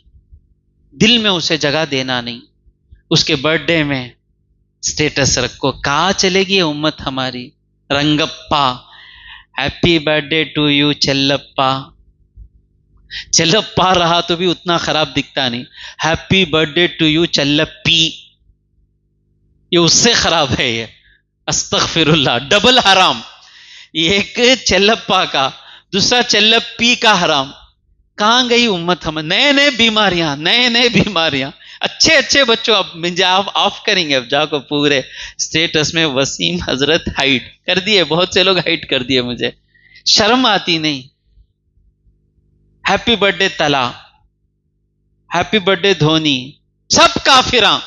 Speaker 1: دل میں اسے جگہ دینا نہیں. اس کے برتھ ڈے میں سٹیٹس رکھو، کہاں چلے گی امت ہماری؟ رنگپا، happy birthday to you چلپا. چلپا رہا تو بھی اتنا خراب دکھتا نہیں. Happy birthday to you چلپی، یہ اس سے خراب ہے. یہ استغفر اللہ، ڈبل حرام. ایک چلپا کا، دوسرا چلپی کا حرام. کہاں گئی امت ہم؟ نئے نئے بیماریاں، نئے نئے بیماریاں. اچھے اچھے بچوں، اب مجھے آپ آف کریں گے. اب جا کو پورے سٹیٹس میں وسیم حضرت ہائٹ کر دیے، بہت سے لوگ ہائٹ کر دیے. مجھے شرم آتی نہیں. ہیپی برتھ ڈے تلا، ہیپی برتھ ڈے دھونی، سب کافراں.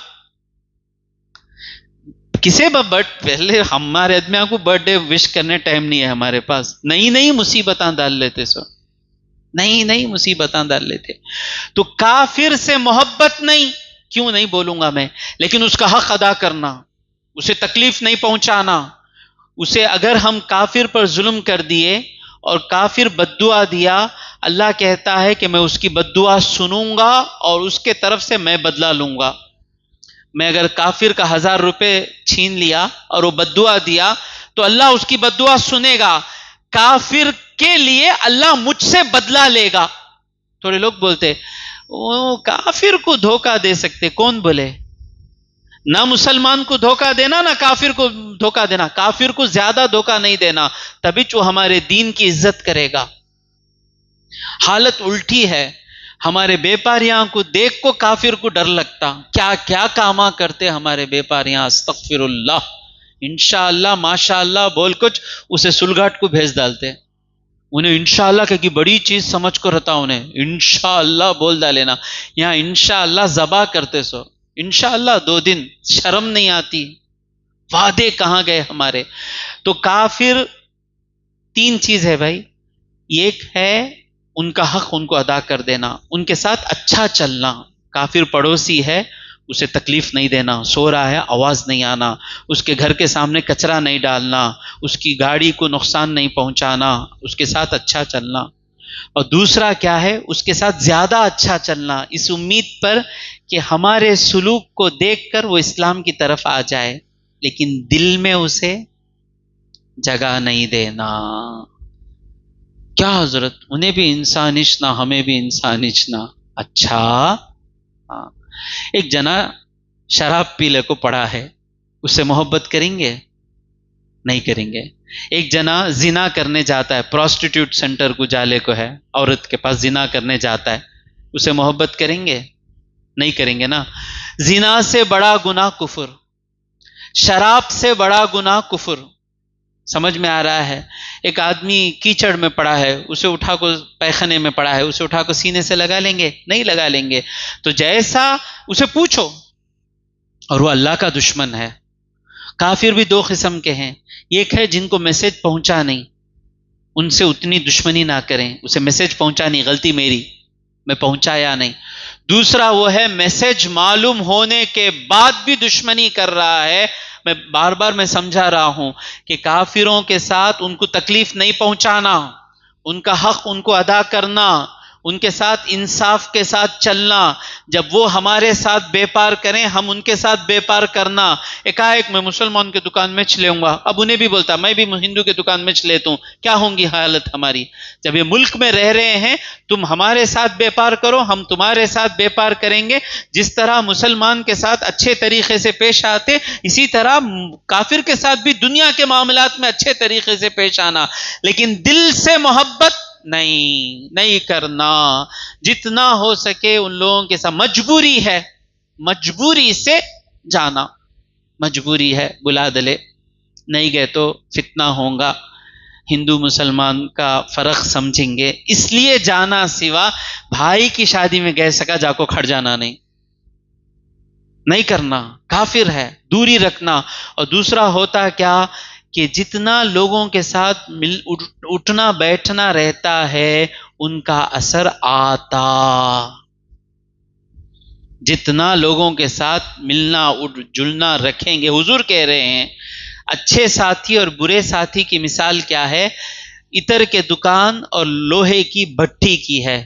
Speaker 1: کسے برتھ پہلے ہمارے آدمیوں کو برتھ ڈے وش کرنے ٹائم نہیں ہے ہمارے پاس. نئی نئی مصیبتاں ڈال لیتے سو، نئی نئی مصیبتاں ڈال لیتے. تو کافر سے محبت نہیں، کیوں نہیں بولوں گا میں، لیکن اس کا حق ادا کرنا، اسے تکلیف نہیں پہنچانا. اسے اگر ہم کافر پر ظلم کر دیے اور کافر بد دعا دیا، اللہ کہتا ہے کہ میں اس کی بد دعا سنوں گا اور اس کے طرف سے میں بدلہ لوں گا. میں اگر کافر کا 1,000 روپے چھین لیا اور وہ بد دعا دیا تو اللہ اس کی بد دعا سنے گا. کافر کے لیے اللہ مجھ سے بدلہ لے گا. تھوڑے لوگ بولتے وہ کافر کو دھوکہ دے سکتے، کون بولے؟ نہ مسلمان کو دھوکہ دینا، نہ کافر کو دھوکہ دینا. کافر کو زیادہ دھوکہ نہیں دینا، تبھی وہ ہمارے دین کی عزت کرے گا. حالت الٹی ہے. ہمارے بیپاریاں کو دیکھ کو کافر کو ڈر لگتا. کیا کیا کاما کرتے ہمارے بیپاریاں، استغفر اللہ. انشاءاللہ ماشاءاللہ بول کچھ اسے سلگھاٹ کو بھیج ڈالتے. انہیں انشاءاللہ کہ بڑی چیز سمجھ کو رہتا، انہیں انشاءاللہ بول ڈالینا. یہاں انشاءاللہ ذبح کرتے سو، انشاءاللہ 2 دن شرم نہیں آتی. وعدے کہاں گئے ہمارے؟ تو کافر 3 چیز ہے بھائی. ایک ہے ان کا حق ان کو ادا کر دینا، ان کے ساتھ اچھا چلنا. کافر پڑوسی ہے اسے تکلیف نہیں دینا، سو رہا ہے آواز نہیں آنا، اس کے گھر کے سامنے کچرا نہیں ڈالنا، اس کی گاڑی کو نقصان نہیں پہنچانا، اس کے ساتھ اچھا چلنا. اور دوسرا کیا ہے؟ اس کے ساتھ زیادہ اچھا چلنا، اس امید پر کہ ہمارے سلوک کو دیکھ کر وہ اسلام کی طرف آ جائے، لیکن دل میں اسے جگہ نہیں دینا. کیا حضرت انہیں بھی انسان اچنا ہمیں بھی انسان اچنا؟ اچھا ہاں. ایک جنا شراب پی لے کو پڑا ہے، اس سے محبت کریں گے؟ نہیں کریں گے. ایک جنا زنا کرنے جاتا ہے، پروسٹیٹیوٹ سینٹر کو جالے کو ہے، عورت کے پاس زنا کرنے جاتا ہے، اسے محبت کریں گے؟ نہیں کریں گے نا. زنا سے بڑا گناہ کفر، شراب سے بڑا گناہ کفر. سمجھ میں آ رہا ہے؟ ایک آدمی کیچڑ میں پڑا ہے، اسے اٹھا کو پیخانے میں پڑا ہے، اسے اٹھا کو سینے سے لگا لیں گے؟ نہیں لگا لیں گے. تو جیسا اسے پوچھو، اور وہ اللہ کا دشمن ہے. کافر بھی دو قسم کے ہیں، ایک ہے جن کو میسج پہنچا نہیں، ان سے اتنی دشمنی نہ کریں، اسے میسج پہنچا نہیں، غلطی میری، میں پہنچایا نہیں. دوسرا وہ ہے میسج معلوم ہونے کے بعد بھی دشمنی کر رہا ہے. میں بار بار میں سمجھا رہا ہوں کہ کافروں کے ساتھ ان کو تکلیف نہیں پہنچانا، ان کا حق ان کو ادا کرنا، ان کے ساتھ انصاف کے ساتھ چلنا. جب وہ ہمارے ساتھ بے پار کریں، ہم ان کے ساتھ بے پار کرنا. ایک میں مسلمان کے دکان میں لے گا، اب انہیں بھی بولتا میں بھی ہندو کے دکان میں لیتا ہوں، کیا ہوں گی حالت ہماری؟ جب یہ ملک میں رہ رہے ہیں، تم ہمارے ساتھ بے پار کرو، ہم تمہارے ساتھ بے پار کریں گے. جس طرح مسلمان کے ساتھ اچھے طریقے سے پیش آتے، اسی طرح کافر کے ساتھ بھی دنیا کے معاملات میں اچھے طریقے سے پیش آنا، لیکن دل سے محبت نہیں کرنا. جتنا ہو سکے ان لوگوں کے ساتھ مجبوری ہے، مجبوری سے جانا، مجبوری ہے، بلا دلے نہیں گئے تو فتنہ ہوگا، ہندو مسلمان کا فرق سمجھیں گے، اس لیے جانا. سوا بھائی کی شادی میں گئے سکا جا کو کھڑ جانا نہیں کرنا، کافر ہے، دوری رکھنا. اور دوسرا ہوتا کیا کہ جتنا لوگوں کے ساتھ اٹھنا بیٹھنا رہتا ہے ان کا اثر آتا، جتنا لوگوں کے ساتھ ملنا جلنا رکھیں گے. حضور کہہ رہے ہیں اچھے ساتھی اور برے ساتھی کی مثال کیا ہے؟ عطر کے دکان اور لوہے کی بھٹی کی ہے.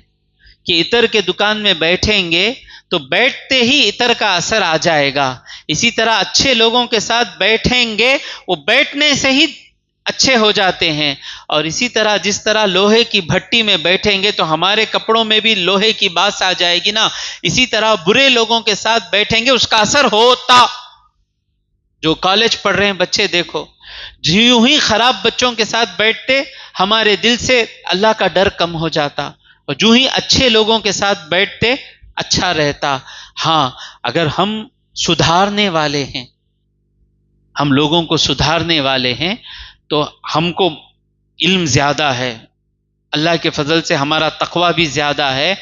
Speaker 1: کہ عطر کے دکان میں بیٹھیں گے تو بیٹھتے ہی عطر کا اثر آ جائے گا. اسی طرح اچھے لوگوں کے ساتھ بیٹھیں گے، وہ بیٹھنے سے ہی اچھے ہو جاتے ہیں. اور اسی طرح جس طرح لوہے کی بھٹی میں بیٹھیں گے تو ہمارے کپڑوں میں بھی لوہے کی باس آ جائے گی نا، اسی طرح برے لوگوں کے ساتھ بیٹھیں گے اس کا اثر ہوتا. جو کالج پڑھ رہے ہیں بچے دیکھو، یوں ہی خراب بچوں کے ساتھ بیٹھتے ہمارے دل سے اللہ کا ڈر کم ہو جاتا، اور جو ہی اچھے لوگوں کے ساتھ بیٹھتے اچھا رہتا. ہاں اگر ہم سدھارنے والے ہیں، ہم لوگوں کو سدھارنے والے ہیں تو ہم کو علم زیادہ ہے، اللہ کے فضل سے ہمارا تقوی بھی زیادہ ہے،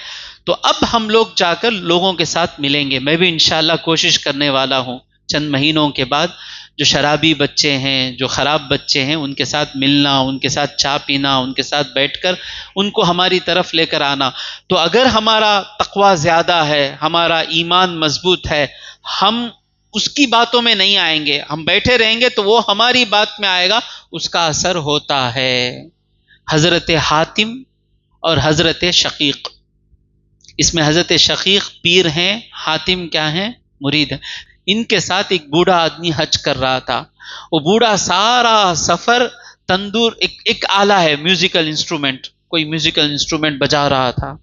Speaker 1: تو اب ہم لوگ جا کر لوگوں کے ساتھ ملیں گے. میں بھی انشاءاللہ کوشش کرنے والا ہوں چند مہینوں کے بعد جو شرابی بچے ہیں، جو خراب بچے ہیں، ان کے ساتھ ملنا، ان کے ساتھ چائے پینا، ان کے ساتھ بیٹھ کر ان کو ہماری طرف لے کر آنا. تو اگر ہمارا تقوی زیادہ ہے، ہمارا ایمان مضبوط ہے، ہم اس کی باتوں میں نہیں آئیں گے، ہم بیٹھے رہیں گے تو وہ ہماری بات میں آئے گا، اس کا اثر ہوتا ہے. حضرت حاتم اور حضرت شقیق، اس میں حضرت شقیق پیر ہیں، حاتم کیا ہیں؟ مرید ہیں. ان کے ساتھ ایک بوڑھا آدمی حج کر رہا تھا. وہ بوڑھا سارا سفر تندور، ایک آلہ ہے میوزیکل انسٹرومنٹ، کوئی میوزیکل انسٹرومنٹ بجا رہا تھا.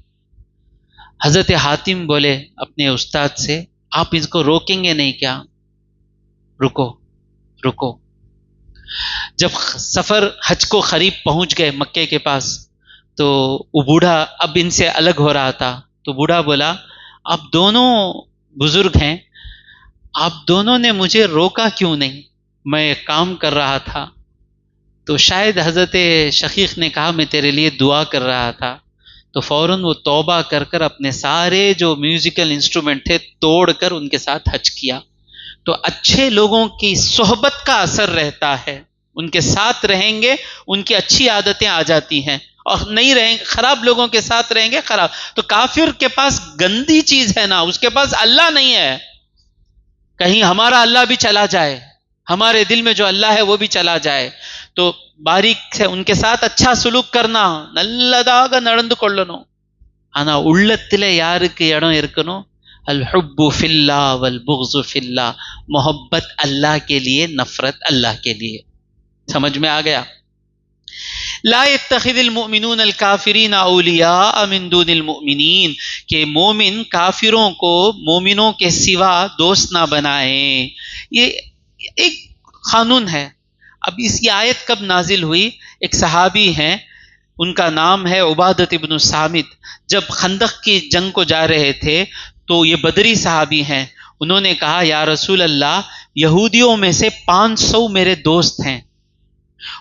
Speaker 1: حضرت حاتم بولے اپنے استاد سے آپ اس کو روکیں گے نہیں کیا؟ رکو. جب سفر حج کو قریب پہنچ گئے مکے کے پاس تو وہ بوڑھا اب ان سے الگ ہو رہا تھا. تو بوڑھا بولا آپ دونوں بزرگ ہیں، آپ دونوں نے مجھے روکا کیوں نہیں؟ میں کام کر رہا تھا. تو شاید حضرت شقیق نے کہا میں تیرے لیے دعا کر رہا تھا. تو فوراً وہ توبہ کر کر اپنے سارے جو میوزیکل انسٹرومنٹ تھے توڑ کر ان کے ساتھ حج کیا. تو اچھے لوگوں کی صحبت کا اثر رہتا ہے، ان کے ساتھ رہیں گے ان کی اچھی عادتیں آ جاتی ہیں، اور نہیں رہیں گے خراب لوگوں کے ساتھ رہیں گے خراب. تو کافر کے پاس گندی چیز ہے نا، اس کے پاس اللہ نہیں ہے. کہیں ہمارا اللہ بھی چلا جائے، ہمارے دل میں جو اللہ ہے وہ بھی چلا جائے. تو باریک سے ان کے ساتھ اچھا سلوک کرنا. நல்லதாக நடந்து கொள்ளணும். ஆனா உள்ளத்திலே யாருக்கு இடம் இருக்கணும்؟ الحب فی اللہ والبغض فی اللہ، محبت اللہ کے لیے، نفرت اللہ کے لیے. سمجھ میں آ گیا؟ لا يتخذ المؤمنون الكافرین اولیاء من دون المؤمنین، کہ مومن کافروں کو مومنوں کے سوا دوست نہ بنائیں. یہ ایک قانون ہے. اب اس یہ آیت کب نازل ہوئی؟ ایک صحابی ہیں، ان کا نام ہے عبادۃ ابن الصامت. جب خندق کی جنگ کو جا رہے تھے تو یہ بدری صحابی ہیں، انہوں نے کہا یا رسول اللہ، یہودیوں میں سے 500 میرے دوست ہیں،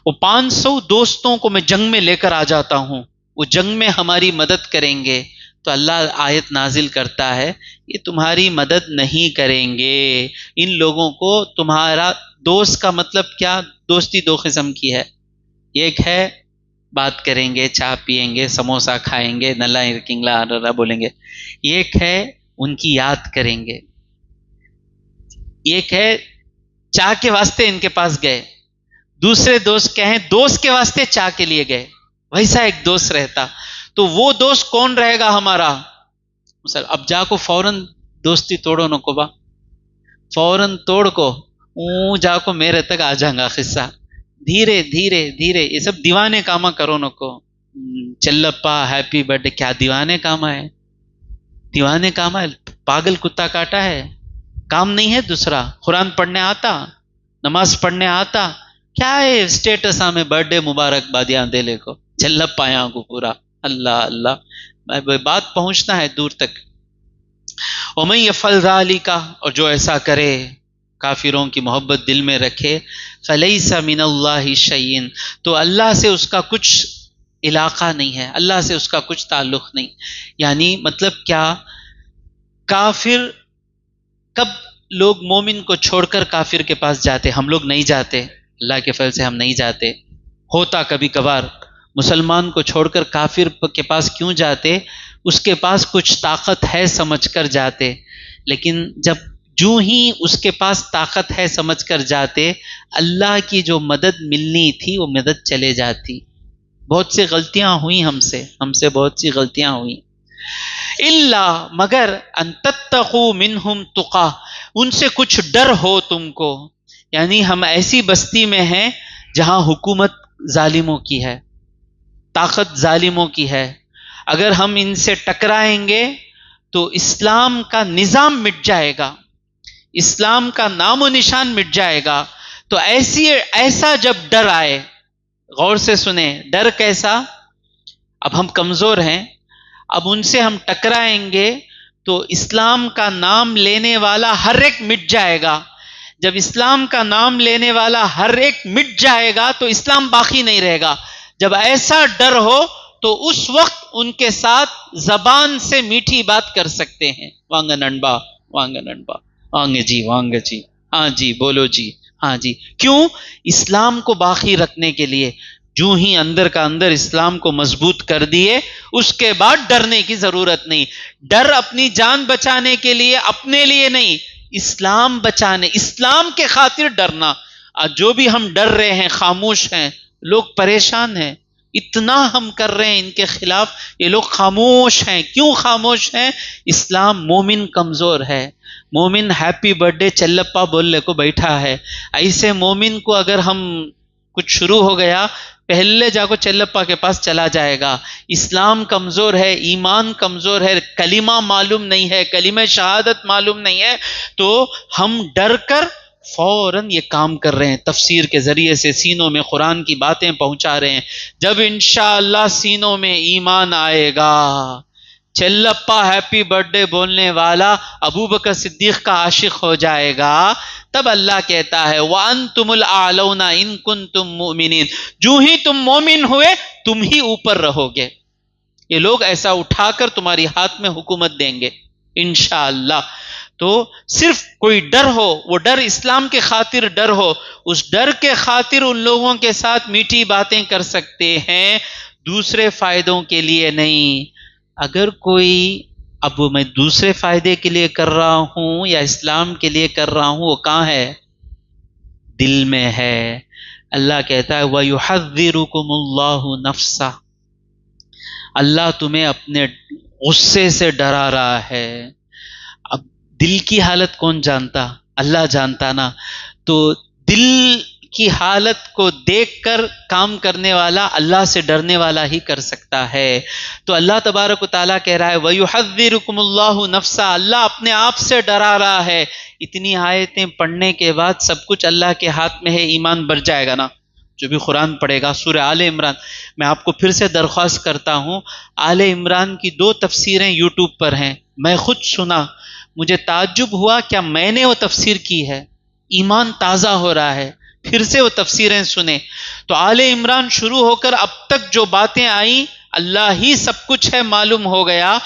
Speaker 1: وہ 500 دوستوں کو میں جنگ میں لے کر آ جاتا ہوں، وہ جنگ میں ہماری مدد کریں گے. تو اللہ آیت نازل کرتا ہے یہ تمہاری مدد نہیں کریں گے، ان لوگوں کو تمہارا دوست کا مطلب کیا؟ دوستی دو قسم کی ہے، ایک ہے بات کریں گے، چائے پیئیں گے، سموسا کھائیں گے، نلا کنگلا بولیں گے، ایک ہے ان کی یاد کریں گے، ایک ہے چائے کے واسطے ان کے پاس گئے، دوسرے دوست کہیں دوست کے واسطے چائے کے لیے گئے، ویسا ایک دوست رہتا. تو وہ دوست کون رہے گا ہمارا؟ اب جا کو فوراً دوستی توڑو نکو با، فوراً توڑ کو جا کو میرے تک آ جائیں گا قصہ، دھیرے دھیرے دھیرے، یہ سب دیوانے کاما کرو نکو. چلپا ہیپی برتھ ڈے، کیا دیوانے کاما ہے؟ دیوانے کاما ہے، پاگل کتا کاٹا ہے، کام نہیں ہے دوسرا. قرآن پڑھنے آتا، نماز پڑھنے آتا، کیا ہے اسٹیٹس ہمیں برتھ ڈے مبارک بادیاں دے لے کو، چلپا یہاں کو پورا. اللہ اللہ، بات پہنچنا ہے دور تک. وَمَن يَفْعَلْ ذَلِكَ، اور جو ایسا کرے، کافروں کی محبت دل میں رکھے، فَلَيْسَ مِنَ اللَّهِ شَيْءٍ، تو اللہ سے اس کا کچھ علاقہ نہیں ہے، اللہ سے اس کا کچھ تعلق نہیں. یعنی مطلب کیا؟ کافر، کب لوگ مومن کو چھوڑ کر کافر کے پاس جاتے؟ ہم لوگ نہیں جاتے، اللہ کے فضل سے ہم نہیں جاتے. ہوتا کبھی کبھار، مسلمان کو چھوڑ کر کافر کے پاس کیوں جاتے؟ اس کے پاس کچھ طاقت ہے سمجھ کر جاتے. لیکن جب جو ہی اس کے پاس طاقت ہے سمجھ کر جاتے، اللہ کی جو مدد ملنی تھی وہ مدد چلے جاتی. بہت سی غلطیاں ہوئیں ہم سے بہت سی غلطیاں ہوئیں. الا، مگر ان تتقوا منہم تقا، ان سے کچھ ڈر ہو تم کو. یعنی ہم ایسی بستی میں ہیں جہاں حکومت ظالموں کی ہے، طاقت ظالموں کی ہے، اگر ہم ان سے ٹکرائیں گے تو اسلام کا نظام مٹ جائے گا، اسلام کا نام و نشان مٹ جائے گا. تو ایسا جب ڈر آئے، غور سے سنیں، ڈر کیسا؟ اب ہم کمزور ہیں، اب ان سے ہم ٹکرائیں گے تو اسلام کا نام لینے والا ہر ایک مٹ جائے گا. جب اسلام کا نام لینے والا ہر ایک مٹ جائے گا تو اسلام باقی نہیں رہے گا. جب ایسا ڈر ہو تو اس وقت ان کے ساتھ زبان سے میٹھی بات کر سکتے ہیں. وانگ ننبا، وانگ ننبا، وانگ جی، ہاں جی بولو جی، ہاں جی. کیوں؟ اسلام کو باقی رکھنے کے لیے. جو ہی اندر کا اندر اسلام کو مضبوط کر دیے، اس کے بعد ڈرنے کی ضرورت نہیں. ڈر اپنی جان بچانے کے لیے، اپنے لیے نہیں، اسلام بچانے، اسلام کے خاطر ڈرنا. جو بھی ہم ڈر رہے ہیں، خاموش ہیں، لوگ پریشان ہیں، اتنا ہم کر رہے ہیں ان کے خلاف، یہ لوگ خاموش ہیں. کیوں خاموش ہیں؟ اسلام، مومن کمزور ہے. مومن ہیپی برتھ ڈے چلپا بولنے کو بیٹھا ہے. ایسے مومن کو اگر ہم کچھ شروع ہو گیا، پہلے جا کو چلپا کے پاس چلا جائے گا. اسلام کمزور ہے، ایمان کمزور ہے، کلمہ معلوم نہیں ہے، کلمہ شہادت معلوم نہیں ہے، تو ہم ڈر کر فوراً یہ کام کر رہے ہیں. تفسیر کے ذریعے سے سینوں میں قرآن کی باتیں پہنچا رہے ہیں. جب انشاءاللہ سینوں میں ایمان آئے گا، چلپا ہیپی برتھ ڈے بولنے والا ابو بکر صدیق کا عاشق ہو جائے گا، تب اللہ کہتا ہے وَأَنْتُمُ الْأَعْلَوْنَ إِن كُنتُم مُؤْمِنِينَ، جو ہی تم مومن ہوئے تم ہی اوپر رہو گے. یہ لوگ ایسا اٹھا کر تمہاری ہاتھ میں حکومت دیں گے انشاءاللہ. تو صرف کوئی ڈر ہو، وہ ڈر اسلام کے خاطر ڈر ہو، اس ڈر کے خاطر ان لوگوں کے ساتھ میٹھی باتیں کر سکتے ہیں، دوسرے فائدوں کے لیے نہیں. اگر کوئی، اب میں دوسرے فائدے کے لیے کر رہا ہوں یا اسلام کے لیے کر رہا ہوں، وہ کہاں ہے؟ دل میں ہے. اللہ کہتا ہے وَيُحَذِّرُكُمُ اللَّهُ نَفْسَهُ، اللہ تمہیں اپنے غصے سے ڈرا رہا ہے. اب دل کی حالت کون جانتا؟ اللہ جانتا نا. تو دل کی حالت کو دیکھ کر کام کرنے والا اللہ سے ڈرنے والا ہی کر سکتا ہے۔ تو اللہ تبارک و تعالیٰ کہہ رہا ہے وَيُحَذِّرُكُمُ اللَّهُ نَفْسًا، اللہ اپنے آپ سے ڈرا رہا ہے۔ اتنی آیتیں پڑھنے کے بعد سب کچھ اللہ کے ہاتھ میں ہے، ایمان بڑھ جائے گا نا؟ جو بھی قرآن پڑھے گا سورہ آل عمران، میں آپ کو پھر سے درخواست کرتا ہوں، آل عمران کی 2 تفسیریں یوٹیوب پر ہیں، میں خود سنا، مجھے تعجب ہوا کیا میں نے وہ تفسیر کی ہے، ایمان تازہ ہو رہا ہے، پھر سے وہ تفسیریں سنیں تو آل عمران شروع ہو کر اب تک جو باتیں آئیں اللہ ہی سب کچھ ہے معلوم ہو گیا۔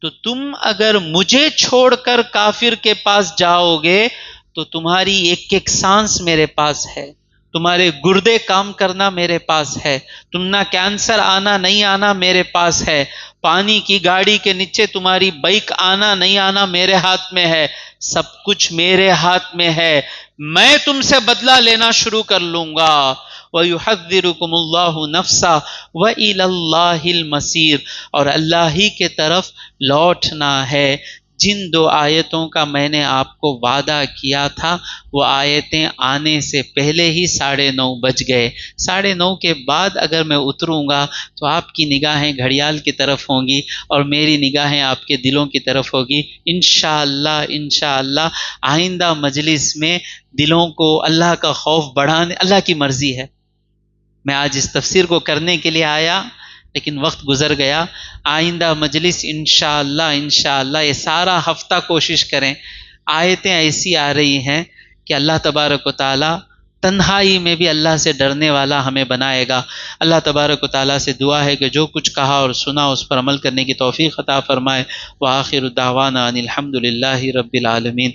Speaker 1: تو تم اگر مجھے چھوڑ کر کافر کے پاس جاؤ گے تو تمہاری ایک ایک سانس میرے پاس ہے، تمہارے گردے کام کرنا میرے پاس ہے، تم نہ کینسر آنا نہیں آنا میرے پاس ہے، پانی کی گاڑی کے نیچے تمہاری بائک آنا نہیں آنا میرے ہاتھ میں ہے، سب کچھ میرے ہاتھ میں ہے، میں تم سے بدلہ لینا شروع کر لوں گا۔ وَيُحَذِّرُكُمُ اللَّهُ نَفْسًا وَإِلَى اللَّهِ الْمَصِيرُ، اور اللہ ہی کے طرف لوٹنا ہے۔ جن 2 آیتوں کا میں نے آپ کو وعدہ کیا تھا وہ آیتیں آنے سے پہلے ہی 9:30 بج گئے، 9:30 کے بعد اگر میں اتروں گا تو آپ کی نگاہیں گھڑیال کی طرف ہوں گی اور میری نگاہیں آپ کے دلوں کی طرف ہوگی۔ انشاءاللہ انشاءاللہ آئندہ مجلس میں دلوں کو اللہ کا خوف بڑھانے، اللہ کی مرضی ہے، میں آج اس تفسیر کو کرنے کے لیے آیا لیکن وقت گزر گیا، آئندہ مجلس انشاءاللہ یہ سارا ہفتہ کوشش کریں، آیتیں ایسی آ رہی ہیں کہ اللہ تبارک و تعالی تنہائی میں بھی اللہ سے ڈرنے والا ہمیں بنائے گا۔ اللہ تبارک و تعالیٰ سے دعا ہے کہ جو کچھ کہا اور سنا اس پر عمل کرنے کی توفیق عطا فرمائے۔ وآخر دعوانا ان الحمد للہ رب العالمین۔